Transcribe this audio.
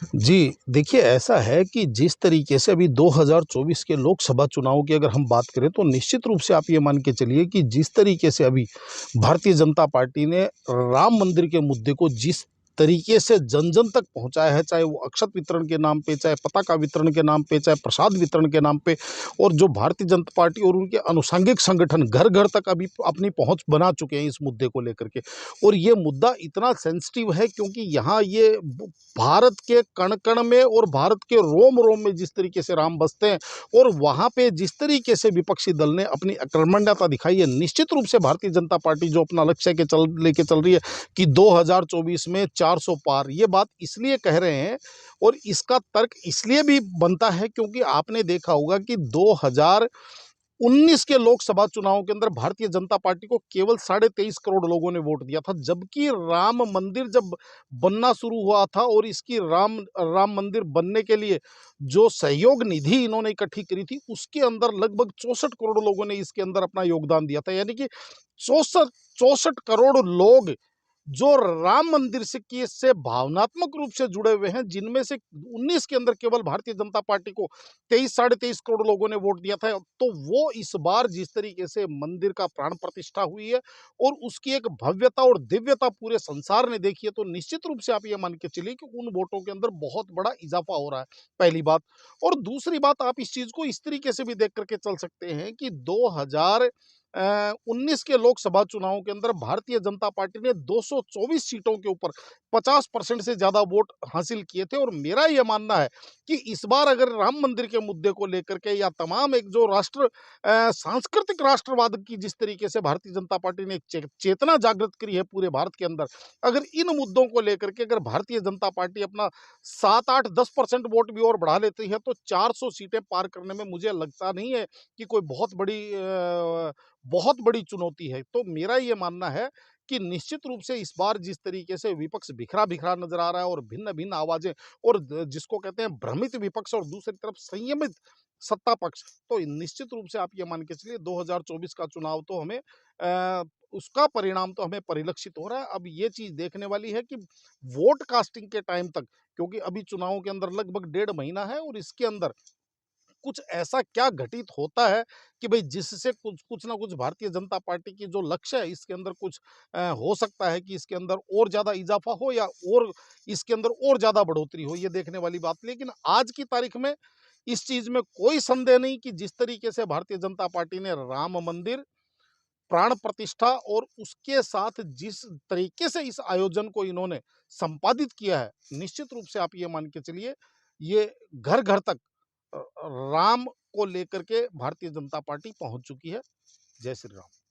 जी, देखिए ऐसा है कि जिस तरीके से अभी 2024 के लोकसभा चुनाव की अगर हम बात करें तो निश्चित रूप से आप ये मान के चलिए कि जिस तरीके से अभी भारतीय जनता पार्टी ने राम मंदिर के मुद्दे को जिस तरीके से जन-जन तक पहुँचाया है, चाहे वो अक्षत वितरण के नाम पे, चाहे पताका वितरण के नाम पे, चाहे प्रसाद वितरण के नाम पे और जो भारतीय जनता पार्टी और उनके अनुषंगिक संगठन घर-घर तक अभी अपनी पहुँच बना चुके हैं इस मुद्दे को लेकर के। और ये मुद्दा इतना सेंसिटिव है क्योंकि यहाँ ये ब भारत के कण-कण में और भारत के रोम-रोम में जिस तरीके से राम बसते हैं और वहाँ पे जिस तरीके से विपक्षी दल ने अपनी अकर्मण्यता दिखाई है, निश्चित रूप से भारतीय जनता पार्टी जो अपना लक्ष्य लेके चल रही है कि 2024 में 400 पार, ये बात इसलिए कह रहे हैं और इसका तर्क इसलिए भी बनता है क्योंकि आपने देखा होगा कि 2019 के लोकसभा चुनाव के अंदर भारतीय जनता पार्टी को केवल 23.5 करोड़ लोगों ने वोट दिया था, जबकि राम मंदिर जब बनना शुरू हुआ था और इसकी राम मंदिर बनने के लिए जो सहयोग निधि इन्होंने इकट्ठी करी थी, उसके अंदर लगभग 64 करोड़ लोगों ने इसके अंदर अपना योगदान दिया था। यानी कि 64 करोड़ लोग जो राम मंदिर से भावनात्मक रूप से जुड़े हुए हैं, जिनमें से 19 के अंदर केवल भारतीय जनता पार्टी को 23 साढ़े 23 करोड़ लोगों ने वोट दिया था। तो वो इस बार जिस तरीके से मंदिर का प्राण प्रतिष्ठा हुई है और उसकी एक भव्यता और दिव्यता पूरे संसार ने देखी है, तो निश्चित रूप से आप ये मान के चलिए कि उन वोटों के अंदर बहुत बड़ा इजाफा हो रहा है, पहली बात। और दूसरी बात, आप इस चीज़ को इस तरीके से भी देख कर के चल सकते हैं कि 19 के लोकसभा चुनाव के अंदर भारतीय जनता पार्टी ने 224 सीटों के ऊपर 50% से ज़्यादा वोट हासिल किए थे और मेरा ये मानना है कि इस बार अगर राम मंदिर के मुद्दे को लेकर के या तमाम एक जो सांस्कृतिक राष्ट्रवाद की जिस तरीके से भारतीय जनता पार्टी ने एक चेतना जागृत करी है पूरे भारत के अंदर, अगर इन मुद्दों को लेकर के अगर भारतीय जनता पार्टी अपना 7, 8, 10% वोट भी और बढ़ा लेती है तो 400 सीटें पार करने में मुझे लगता नहीं है कि कोई बहुत बड़ी चुनौती है। तो मेरा ये मानना है कि निश्चित रूप से इस बार जिस तरीके से विपक्ष बिखरा-बिखरा नज़र आ रहा है और भिन्न-भिन्न आवाज़ें और द जिसको कहते हैं भ्रमित विपक्ष और दूसरी तरफ संयमित सत्ता पक्ष, तो निश्चित रूप से आप ये मान के चलिए 2024 का चुनाव तो हमें उसका परिणाम तो हमें परिलक्षित हो रहा है। अब ये चीज़ देखने वाली है कि वोट कास्टिंग के टाइम तक, क्योंकि अभी चुनावों के अंदर लगभग डेढ़ महीना है और इसके अंदर कुछ ऐसा क्या घटित होता है कि भई जिससे कुछ कुछ ना कुछ भारतीय जनता पार्टी की जो लक्ष्य है इसके अंदर कुछ हो सकता है कि इसके अंदर और ज़्यादा इज़ाफ़ा हो या और इसके अंदर और ज़्यादा बढ़ोतरी हो, ये देखने वाली बात। लेकिन आज की तारीख में इस चीज़ में कोई संदेह नहीं कि जिस तरीके से भारतीय जनता पार्टी ने राम मंदिर, प्राण प्रतिष्ठा और उसके साथ जिस तरीके से इस आयोजन को इन्होंने संपादित किया है, निश्चित रूप से आप ये मान के चलिए, ये घर-घर तक राम को लेकर के भारतीय जनता पार्टी पहुँच चुकी है। जय श्री राम।